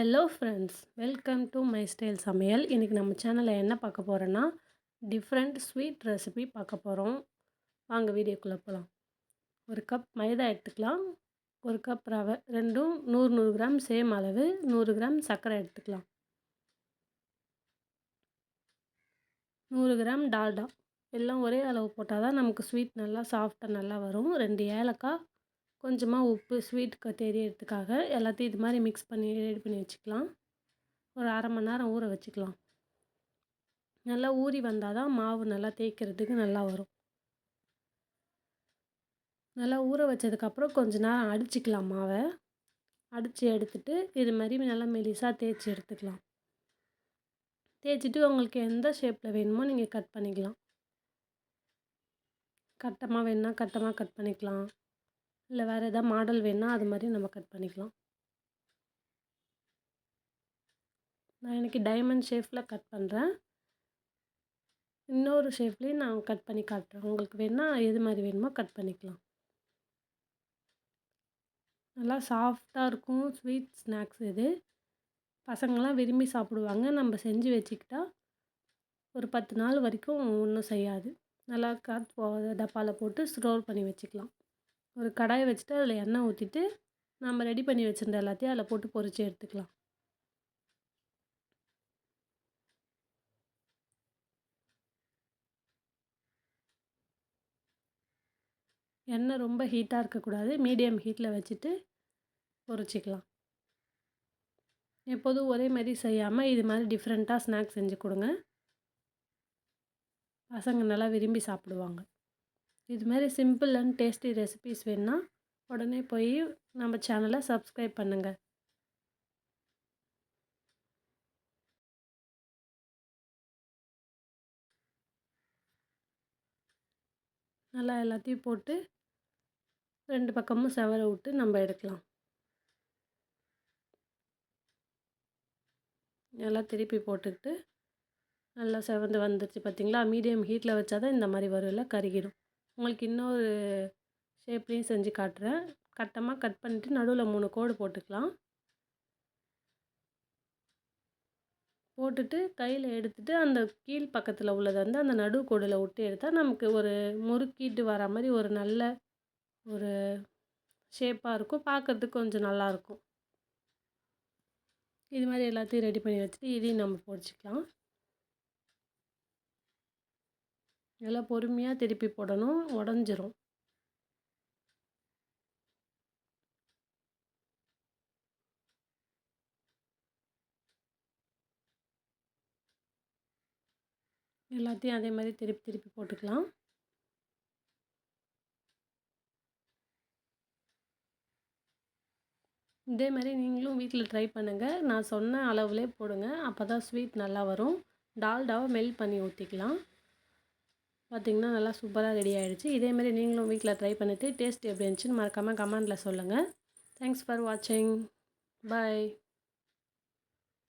Hello friends, welcome to my style சமையல். இன்றைக்கி நம்ம சேனலில் என்ன பார்க்க போகிறோன்னா, டிஃப்ரெண்ட் ஸ்வீட் ரெசிபி பார்க்க போகிறோம். வாங்க வீடியோக்குள்ளே போகலாம். ஒரு கப் மைதா எடுத்துக்கலாம், ஒரு கப் ரவை, ரெண்டும் 100 கிராம் சேம் அளவு. 100 கிராம் சர்க்கரை எடுத்துக்கலாம், 100 கிராம் டால்டா. எல்லாம் ஒரே அளவு போட்டால் தான் நமக்கு ஸ்வீட் நல்லா சாஃப்டாக நல்லா வரும். 2 ஏலக்காய், கொஞ்சமாக உப்பு, ஸ்வீட்டுக்கு தெரியறதுக்காக எல்லாத்தையும் இது மாதிரி மிக்ஸ் பண்ணி ரெடி பண்ணி வச்சுக்கலாம். ஒரு அரை மணி நேரம் ஊற வச்சுக்கலாம். நல்லா ஊறி வந்தால் தான் மாவு நல்லா தேய்க்கிறதுக்கு நல்லா வரும். நல்லா ஊற வச்சதுக்கப்புறம் கொஞ்ச நேரம் அடிச்சுக்கலாம். மாவை அடித்து எடுத்துகிட்டு இது மாதிரி நல்லா மெலிசாக தேய்ச்சி எடுத்துக்கலாம். தேய்ச்சிட்டு உங்களுக்கு எந்த ஷேப்பில் வேணுமோ நீங்கள் கட் பண்ணிக்கலாம். கட்டமாக வேணுன்னா கட்டமாக கட் பண்ணிக்கலாம், இல்லை வேறு எதாவது மாடல் வேணுன்னா அது மாதிரி நம்ம கட் பண்ணிக்கலாம். நான் இன்றைக்கி டைமண்ட் ஷேப்பில் கட் பண்ணுறேன். இன்னொரு ஷேப்லேயும் நான் கட் பண்ணி காட்டுறேன். உங்களுக்கு வேணுன்னா எது மாதிரி வேணுமோ கட் பண்ணிக்கலாம். நல்லா சாஃப்டாக இருக்கும் ஸ்வீட் ஸ்நாக்ஸ் இது. பசங்களாம் விரும்பி சாப்பிடுவாங்க. நம்ம செஞ்சு வச்சுக்கிட்டா ஒரு 10 நாள் வரைக்கும் ஒன்றும் செய்யாது. நல்லா டப்பாவில் போட்டு ஸ்டோர் பண்ணி வச்சுக்கலாம். ஒரு கடாயை வச்சுட்டு அதில் எண்ணெய் ஊற்றிட்டு நம்ம ரெடி பண்ணி வச்சுருந்த எல்லாத்தையும் அதில் போட்டு பொரித்து எடுத்துக்கலாம். எண்ணெய் ரொம்ப ஹீட்டாக இருக்கக்கூடாது, மீடியம் ஹீட்டில் வச்சுட்டு பொரிச்சிக்கலாம். எப்போதும் ஒரே மாதிரி செய்யாமல் இது மாதிரி டிஃப்ரெண்ட்டாக ஸ்நாக்ஸ் செஞ்சு கொடுங்க. பசங்க நல்லா விரும்பி சாப்பிடுவாங்க. இது மாதிரி சிம்பிள் அண்ட் டேஸ்டி ரெசிபீஸ் வேணுன்னா உடனே போய் நம்ம சேனலை சப்ஸ்கிரைப் பண்ணுங்கள். நல்லா எல்லாத்தையும் போட்டு 2 பக்கமும் செவர விட்டு நம்ம எடுக்கலாம். நல்லா திருப்பி போட்டுக்கிட்டு நல்லா செவந்து வந்துடுச்சு பார்த்தீங்களா? மீடியம் ஹீட்டில் வச்சா தான் இந்த மாதிரி வரும், இல்லை கருகிடும். உங்களுக்கு இன்னொரு ஷேப்லேயும் செஞ்சு காட்டுறேன். கட்டமாக கட் பண்ணிவிட்டு நடுவில் 3 கோடு போட்டுக்கலாம். போட்டுட்டு கையில் எடுத்துகிட்டு அந்த கீழ் பக்கத்தில் உள்ளதை வந்து அந்த நடு கோடில் விட்டு எடுத்தால் நமக்கு ஒரு முறுக்கிட்டு வர மாதிரி ஒரு நல்ல ஒரு ஷேப்பாக இருக்கும். பார்க்குறதுக்கு கொஞ்சம் நல்லாயிருக்கும். இது மாதிரி எல்லாத்தையும் ரெடி பண்ணி வச்சுட்டு இதையும் நம்ம பொரிச்சிக்கலாம். நல்லா பொறுமையாக திருப்பி போடணும், உடஞ்சிரும். எல்லாத்தையும் அதே மாதிரி திருப்பி திருப்பி போட்டுக்கலாம். இதே மாதிரி நீங்களும் வீட்டில் ட்ரை பண்ணுங்கள். நான் சொன்ன அளவுலே போடுங்க, அப்போ தான் ஸ்வீட் நல்லா வரும். டால்டாவை மெல்ட் பண்ணி ஊற்றிக்கலாம். பார்த்திங்கன்னா நல்லா சூப்பராக ரெடி ஆகிடுச்சு. இதே மாதிரி நீங்களும் வீட்டில் ட்ரை பண்ணிவிட்டு டேஸ்ட் எப்படி இருந்துச்சுன்னு மறக்காமல் கமெண்டில் சொல்லுங்கள். தேங்க்ஸ் ஃபார் வாட்சிங். பாய்.